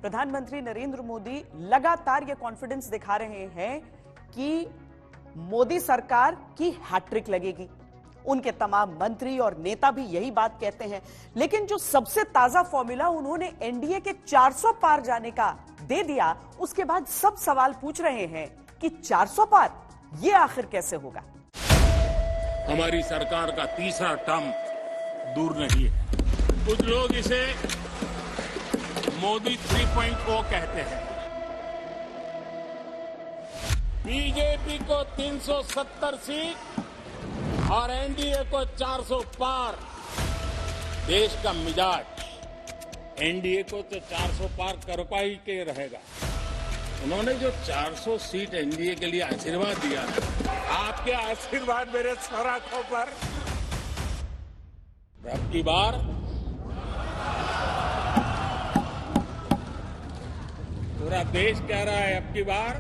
प्रधानमंत्री नरेंद्र मोदी लगातार यह कॉन्फिडेंस दिखा रहे हैं कि मोदी सरकार की हैट्रिक लगेगी। उनके तमाम मंत्री और नेता भी यही बात कहते हैं। लेकिन जो सबसे ताजा फॉर्मूला उन्होंने एनडीए के 400 पार जाने का दे दिया, उसके बाद सब सवाल पूछ रहे हैं कि 400 पार ये आखिर कैसे होगा। हमारी सरकार का तीसरा टर्म दूर नहीं है। कुछ लोग इसे मोदी 3.0 कहते हैं। बीजेपी को 370 सीट और एनडीए को 400 पार। देश का मिजाज एनडीए को तो 400 पार करपा ही के रहेगा। उन्होंने जो 400 सीट एनडीए के लिए आशीर्वाद दिया, आपके आशीर्वाद मेरे सर आंखों पर। अब की बार पूरा देश कह रहा है, अब की बार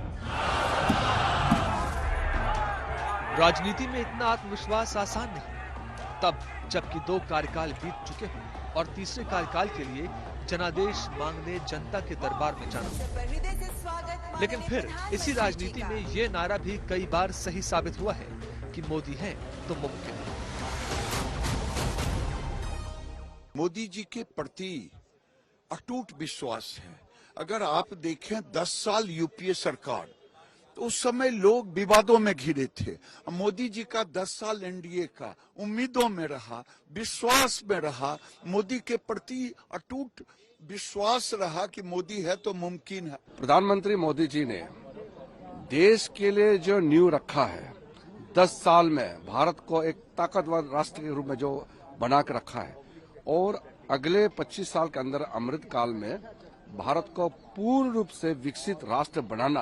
राजनीति में इतना आत्मविश्वास आसान नहीं, तब जबकि 2 कार्यकाल बीत चुके हों और तीसरे कार्यकाल के लिए जनादेश मांगने जनता के दरबार में जाना। लेकिन फिर इसी राजनीति में ये नारा भी कई बार सही साबित हुआ है कि मोदी है तो मुमकिन है। मोदी जी के प्रति अटूट विश्वास है। अगर आप देखें 10 साल यूपीए सरकार, तो उस समय लोग विवादों में घिरे थे। मोदी जी का 10 साल एनडीए का उम्मीदों में रहा, विश्वास में रहा, मोदी के प्रति अटूट विश्वास रहा कि मोदी है तो मुमकिन है। प्रधानमंत्री मोदी जी ने देश के लिए जो नींव रखा है, 10 साल में भारत को एक ताकतवर राष्ट्र के रूप में जो बना कर रखा है, और अगले 25 साल के अंदर अमृत काल में भारत को पूर्ण रूप से विकसित राष्ट्र बनाना,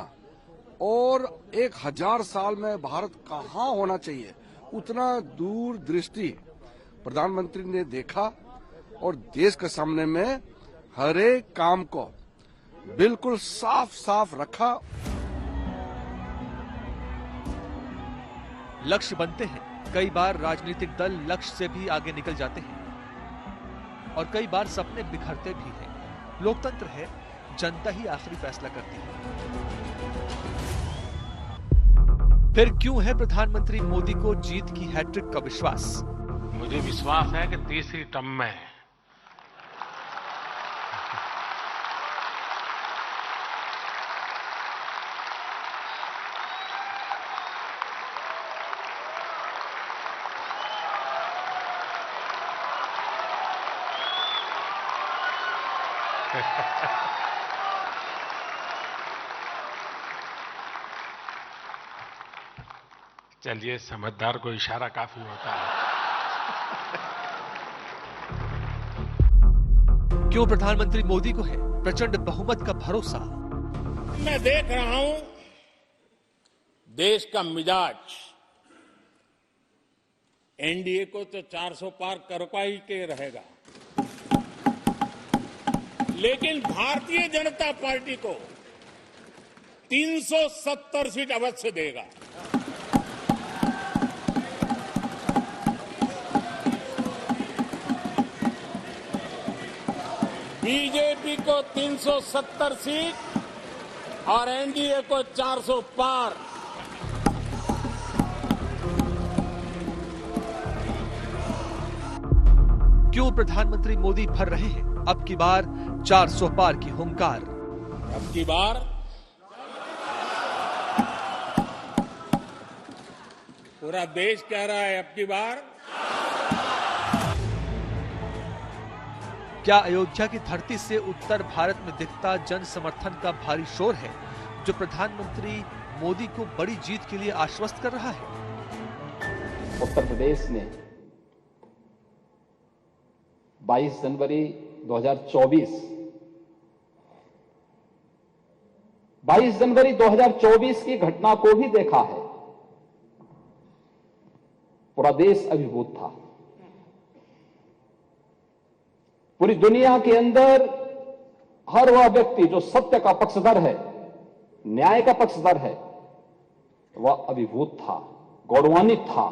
और 1000 साल में भारत कहाँ होना चाहिए, उतना दूरदृष्टि प्रधानमंत्री ने देखा और देश के सामने में हर एक काम को बिल्कुल साफ साफ रखा। लक्ष्य बनते हैं, कई बार राजनीतिक दल लक्ष्य से भी आगे निकल जाते हैं और कई बार सपने बिखरते भी हैं। लोकतंत्र है, जनता ही आखिरी फैसला करती है। फिर क्यों है प्रधानमंत्री मोदी को जीत की हैट्रिक का विश्वास? मुझे विश्वास है कि तीसरी टर्म में चलिए, समझदार को इशारा काफी होता है। क्यों प्रधानमंत्री मोदी को है प्रचंड बहुमत का भरोसा? मैं देख रहा हूं देश का मिजाज एनडीए को तो 400 पार करपा ही के रहेगा, लेकिन भारतीय जनता पार्टी को 370 सीट अवश्य देगा। बीजेपी को 370 सीट और एनडीए को 400 पार। क्यों प्रधानमंत्री मोदी भर रहे हैं अब की बार 400 पार की हुंकार? अब की बार पूरा देश कह रहा है, अब की बार क्या अयोध्या की धरती से उत्तर भारत में दिखता जन समर्थन का भारी शोर है जो प्रधानमंत्री मोदी को बड़ी जीत के लिए आश्वस्त कर रहा है? उत्तर प्रदेश ने 22 जनवरी 2024 की घटना को भी देखा है। पूरा देश अभिभूत था। पूरी दुनिया के अंदर हर वह व्यक्ति जो सत्य का पक्षधर है, न्याय का पक्षधर है, वह अभिभूत था, गौरवान्वित था।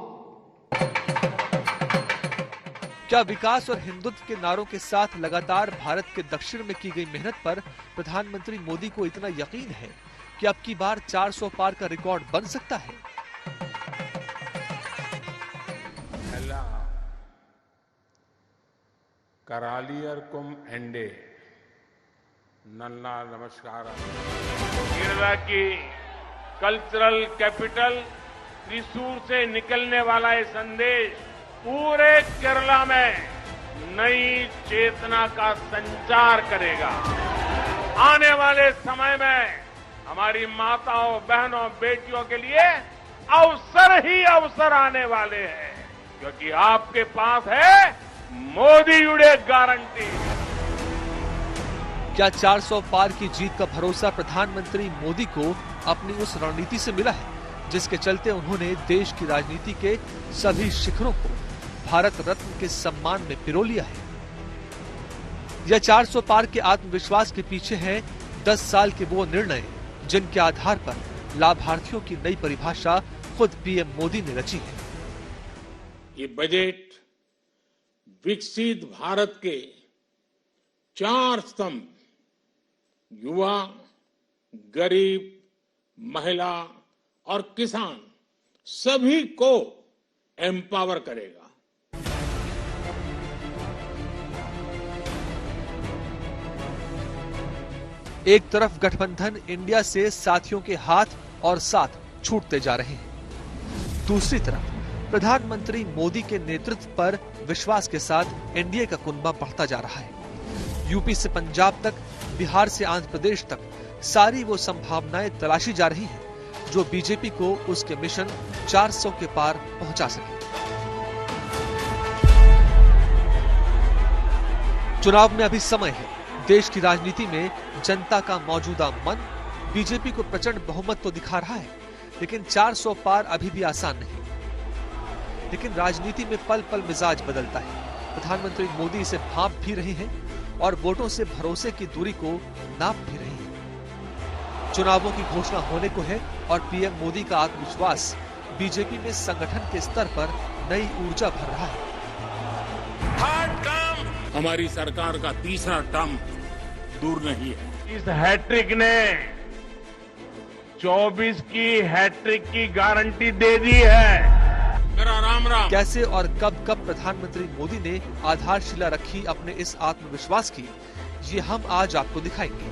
क्या विकास और हिंदुत्व के नारों के साथ लगातार भारत के दक्षिण में की गई मेहनत पर प्रधानमंत्री मोदी को इतना यकीन है कि अब की बार 400 पार का रिकॉर्ड बन सकता है? करालियरकुम एंडे नन्ना नमस्कार। केरला की कल्चरल कैपिटल त्रिशूर से निकलने वाला ये संदेश पूरे केरला में नई चेतना का संचार करेगा। आने वाले समय में हमारी माताओं, बहनों, बेटियों के लिए अवसर ही अवसर आने वाले हैं, क्योंकि आपके पास है मोदी युडे गारंटी। क्या 400 पार की जीत का भरोसा प्रधानमंत्री मोदी को अपनी उस रणनीति से मिला है जिसके चलते उन्होंने देश की राजनीति के सभी शिखरों को भारत रत्न के सम्मान में पिरो लिया है? यह 400 पार के आत्मविश्वास के पीछे है 10 साल के वो निर्णय जिनके आधार पर लाभार्थियों की नई परिभाषा खुद पीएम मोदी ने रची है। ये बजट विकसित भारत के 4 स्तंभ युवा, गरीब, महिला और किसान सभी को एम्पावर करेगा। एक तरफ गठबंधन इंडिया से साथियों के हाथ और साथ छूटते जा रहे हैं, दूसरी तरफ प्रधानमंत्री मोदी के नेतृत्व पर विश्वास के साथ एनडीए का कुनबा बढ़ता जा रहा है। यूपी से पंजाब तक, बिहार से आंध्र प्रदेश तक सारी वो संभावनाएं तलाशी जा रही हैं जो बीजेपी को उसके मिशन 400 के पार पहुंचा सके। चुनाव में अभी समय है। देश की राजनीति में जनता का मौजूदा मन बीजेपी को प्रचंड बहुमत तो दिखा रहा है, लेकिन 400 पार अभी भी आसान नहीं। लेकिन राजनीति में पल पल मिजाज बदलता है। प्रधानमंत्री मोदी इसे भांप भी रहे हैं और वोटों से भरोसे की दूरी को नाप भी रहे हैं। चुनावों की घोषणा होने को है और पीएम मोदी का आत्मविश्वास बीजेपी में संगठन के स्तर पर नई ऊर्जा भर रहा है। हमारी सरकार का तीसरा टर्म दूर नहीं है। इस हैट्रिक ने 24 की हैट्रिक की गारंटी दे दी है। मेरा राम राम। कैसे और कब कब प्रधानमंत्री मोदी ने आधारशिला रखी अपने इस आत्मविश्वास की, ये हम आज आपको दिखाएंगे।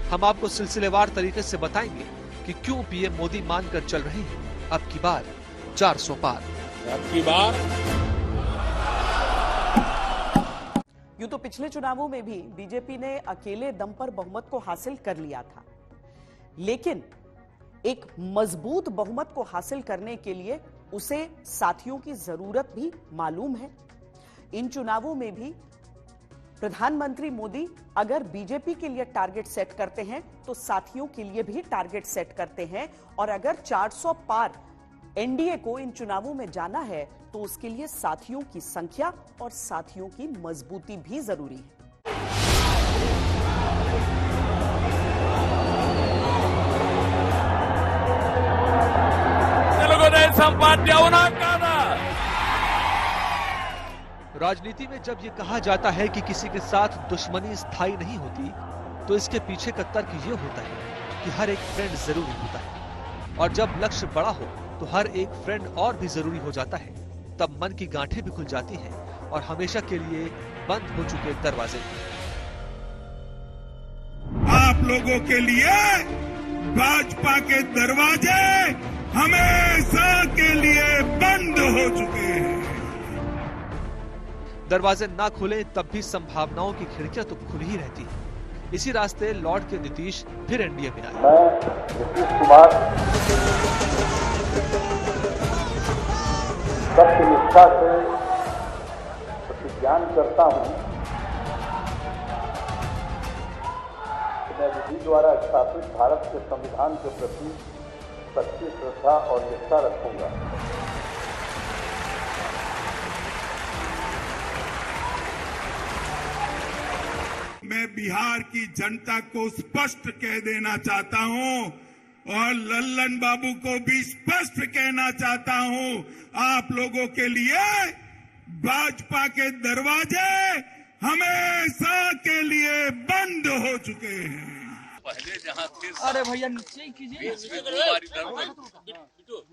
हम आपको सिलसिलेवार तरीके से बताएंगे कि क्यों पीएम मोदी मानकर चल रहे हैं अब की बार 400 पार। अब की बार यूं तो पिछले चुनावों में भी बीजेपी ने अकेले दम पर बहुमत को हासिल कर लिया था, लेकिन एक मजबूत बहुमत को हासिल करने के लिए उसे साथियों की जरूरत भी मालूम है। इन चुनावों में भी प्रधानमंत्री मोदी अगर बीजेपी के लिए टारगेट सेट करते हैं तो साथियों के लिए भी टारगेट सेट करते हैं, और अगर 400 पार एनडीए को इन चुनावों में जाना है तो उसके लिए साथियों की संख्या और साथियों की मजबूती भी जरूरी है। राजनीति में जब ये कहा जाता है कि किसी के साथ दुश्मनी स्थायी नहीं होती, तो इसके पीछे का तर्क ये होता है कि हर एक फ्रेंड जरूरी होता है, और जब लक्ष्य बड़ा हो तो हर एक फ्रेंड और भी जरूरी हो जाता है। तब मन की गांठें भी खुल जाती हैं और हमेशा के लिए बंद हो चुके दरवाजे। आप लोगों के लिए भाजपा के दरवाजे हमेशा के लिए बंद हो चुके हैं। दरवाजे ना खुले तब भी संभावनाओं की खिड़कियां तो खुली ही रहती हैं। इसी रास्ते लौट के नीतीश फिर एनडीए में आए। मैं नीतीश कुमार सत्यनिष्ठा से प्रतिज्ञान करता हूं कि मैं विधि द्वारा स्थापित भारत के संविधान के प्रति सच्ची श्रद्धा और निष्ठा रखूंगा। मैं बिहार की जनता को स्पष्ट कह देना चाहता हूं और लल्लन बाबू को भी स्पष्ट कहना चाहता हूं, आप लोगों के लिए भाजपा के दरवाजे हमेशा के लिए बंद हो चुके हैं। पहले जहाँ थे अरे भैया नीचे ही कीजिए,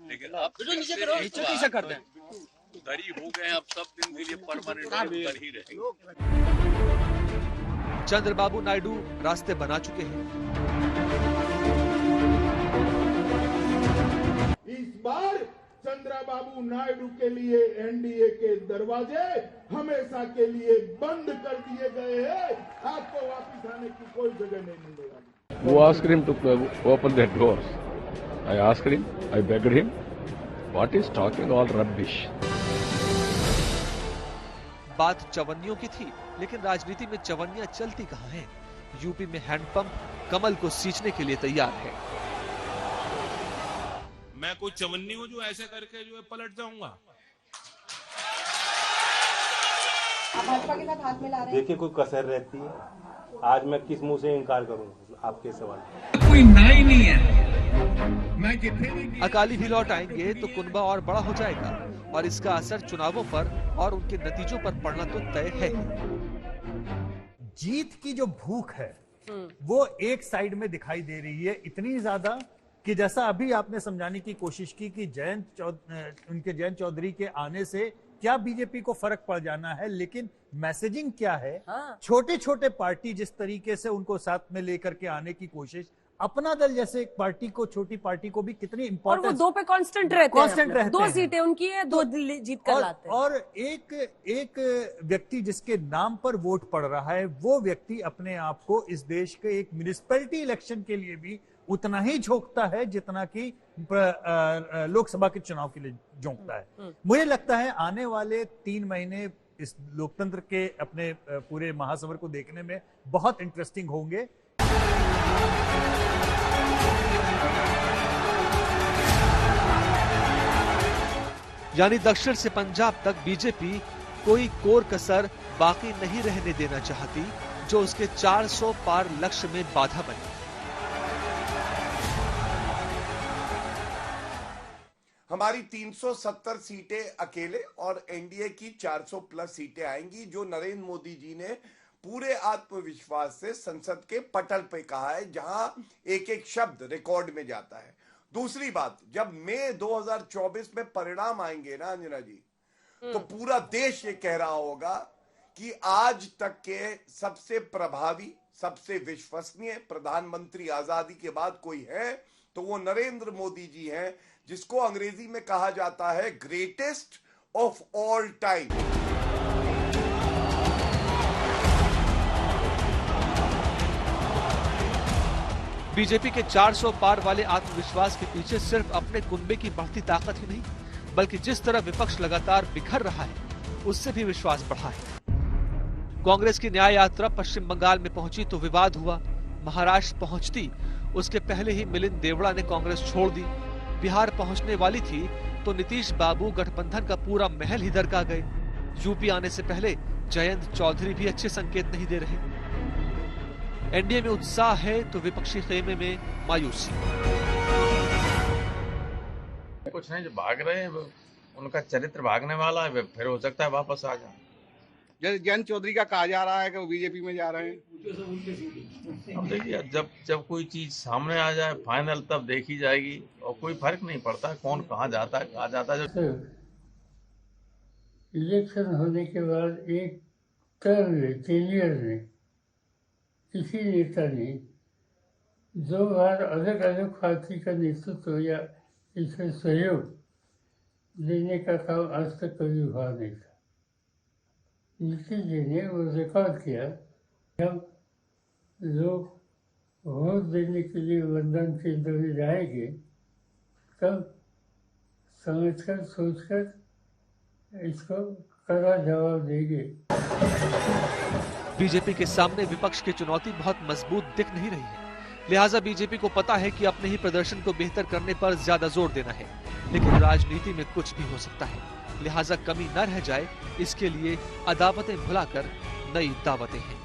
लेकिन अब नीचे कैसे कर दें? दरी हो गए, अब सब दिन के लिए परमानेंट कर ही रहेंगे। चंद्रबाबू नायडू रास्ते बना चुके हैं। इस बार चंद्रबाबू नायडू के लिए एनडीए के दरवाजे हमेशा के लिए बंद कर दिए गए हैं। आपको वापस आने की कोई जगह नहीं मिलेगा। Who asked him to open the doors? I asked him, I begged him. What is talking all rubbish? बात चवन्नियों की थी, लेकिन राजनीति में चवन्नियां चलती कहां हैं? यूपी में हैंडपंप कमल को सींचने के लिए तैयार है। मैं कोई चवन्नी हूं जो ऐसे करके जो है पलट जाऊंगा? आप भाजपा के साथ हाथ मिला रहे हैं? देखिए, कोई कसर रहती है। आज मैं किस मुंह से इनकार करूंगा आपके सवाल? कोई ना ही नहीं है। मैं कितने अकाली भी लौट आएंगे तो कुनबा और बड़ा हो जाएगा और इसका असर चुनावों पर और उनके नतीजों पर पड़ना तो तय है। जीत की जो भूख है वो एक साइड में दिखाई दे रही है, इतनी ज्यादा कि जैसा अभी आपने समझाने की कोशिश की कि जयंत चौधरी के आने से क्या बीजेपी को फर्क पड़ जाना है, लेकिन मैसेजिंग क्या है? छोटे छोटे पार्टी जिस तरीके से उनको साथ में लेकर के आने की कोशिश, अपना दल जैसे एक पार्टी को, छोटी पार्टी को भी कितनी इंपॉर्टेंस, और वो 2 पे कांस्टेंट रहते हैं। 2 सीटें उनकी है, 2 जीत कर लाते हैं। और एक व्यक्ति जिसके नाम पर वोट पड़ रहा है, वो व्यक्ति अपने आप को इस देश के एक म्युनिसिपैलिटी इलेक्शन के लिए भी उतना ही झोंकता है जितना कि लोकसभा के चुनाव के लिए झोंकता है। मुझे लगता है आने वाले 3 महीने इस लोकतंत्र के अपने पूरे महासमर को देखने में बहुत इंटरेस्टिंग होंगे। यानी दक्षिण से पंजाब तक बीजेपी कोई कोर कसर बाकी नहीं रहने देना चाहती जो उसके 400 पार लक्ष्य में बाधा बने। हमारी 370 सीटें अकेले और एनडीए की 400 प्लस सीटें आएंगी, जो नरेंद्र मोदी जी ने पूरे आत्मविश्वास से संसद के पटल पे कहा है, जहां एक एक शब्द रिकॉर्ड में जाता है। दूसरी बात, जब मई 2024 में परिणाम आएंगे ना अंजना जी, तो पूरा देश ये कह रहा होगा कि आज तक के सबसे प्रभावी, सबसे विश्वसनीय प्रधानमंत्री आजादी के बाद कोई है तो वो नरेंद्र मोदी जी हैं, जिसको अंग्रेजी में कहा जाता है greatest of all time. BJP के 400 पार वाले आत्मविश्वास के पीछे सिर्फ अपने कुनबे की बढ़ती ताकत ही नहीं, बल्कि जिस तरह विपक्ष लगातार बिखर रहा है उससे भी विश्वास बढ़ा है। कांग्रेस की न्याय यात्रा पश्चिम बंगाल में पहुंची तो विवाद हुआ। महाराष्ट्र पहुंचती उसके पहले ही मिलिंद देवड़ा ने कांग्रेस छोड़ दी। बिहार पहुंचने वाली थी तो नीतीश बाबू गठबंधन का पूरा महल ही दरका गए। यूपी आने से पहले जयंत चौधरी भी अच्छे संकेत नहीं दे रहे। एनडीए में उत्साह है तो विपक्षी खेमे में मायूसी। कुछ नहीं, जो भाग रहे हैं उनका चरित्र भागने वाला है, फिर हो सकता है वापस आ जाए। जैसे जयंत चौधरी का कहा जा रहा है कि वो बीजेपी में जा रहे हैं। अब देखिए, जब कोई चीज सामने आ जाए फाइनल, तब देखी जाएगी और कोई फर्क नहीं पड़ता कौन कहाँ जाता है। इलेक्शन होने के बाद एक टर्न सीनियर ने, किसी नेता ने 2 बार अलग अलग पार्टी का नेतृत्व या इसमें सहयोग देने का काम आज तक कभी हुआ नहीं था। नीतीश जी ने वो रिकॉर्ड किया। जब लोग वोट देने के लिए मतदान केंद्र में जाएंगे तब समझकर सोचकर इसको कड़ा जवाब देंगे। बीजेपी के सामने विपक्ष की चुनौती बहुत मजबूत दिख नहीं रही है, लिहाजा बीजेपी को पता है कि अपने ही प्रदर्शन को बेहतर करने पर ज्यादा जोर देना है। लेकिन राजनीति में कुछ भी हो सकता है, लिहाजा कमी न रह जाए इसके लिए अदावतें भुलाकर नई दावतें हैं।